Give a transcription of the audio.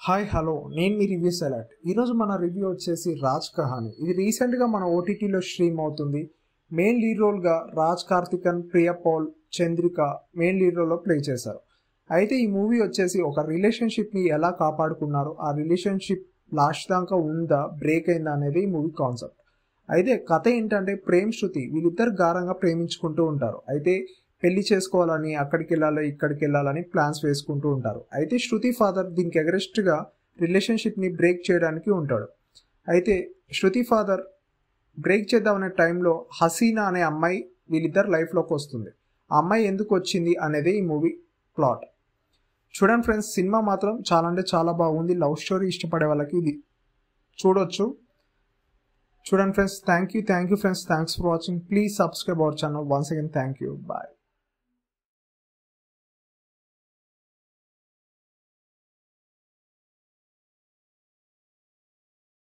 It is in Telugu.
హాయ్ హలో నేను మీ రివ్యూ సెలెక్ట్. ఈరోజు మన రివ్యూ వచ్చేసి రాజ్ కహాని. ఇది రీసెంట్గా మన ఓటీటీలో స్ట్రీమ్ అవుతుంది. మెయిన్ లీడ్ రోల్గా రాజ్ కార్తికన్, ప్రియా పౌల్, చంద్రిక మెయిన్ లీడ్ రోల్లో ప్లే చేశారు. అయితే ఈ మూవీ వచ్చేసి ఒక రిలేషన్షిప్ని ఎలా కాపాడుకున్నారు, ఆ రిలేషన్షిప్ లాస్ట్ దాకా ఉందా, బ్రేక్ అయిందా అనేది ఈ మూవీ కాన్సెప్ట్. అయితే కథ ఏంటంటే ప్రేమ్ శృతి వీళ్ళిద్దరు గారంగా ప్రేమించుకుంటూ ఉంటారు. అయితే పెళ్లి చేసుకోవాలని, అక్కడికి వెళ్ళాలి ఇక్కడికి వెళ్ళాలని ప్లాన్స్ వేసుకుంటూ ఉంటారు. అయితే శృతి ఫాదర్ దీనికి అగరెస్ట్గా రిలేషన్షిప్ని బ్రేక్ చేయడానికి ఉంటాడు. అయితే శృతి ఫాదర్ బ్రేక్ చేద్దామనే టైంలో హసీనా అనే అమ్మాయి వీళ్ళిద్దరు లైఫ్లోకి వస్తుంది. ఆ అమ్మాయి ఎందుకు వచ్చింది అనేది ఈ మూవీ ప్లాట్. చూడండి ఫ్రెండ్స్, సినిమా మాత్రం చాలా అంటే చాలా బాగుంది. లవ్ స్టోరీ ఇష్టపడే వాళ్ళకి ఇది చూడొచ్చు. చూడండి friends, thank you friends, thanks for watching. Please subscribe our channel. Once again thank you, bye.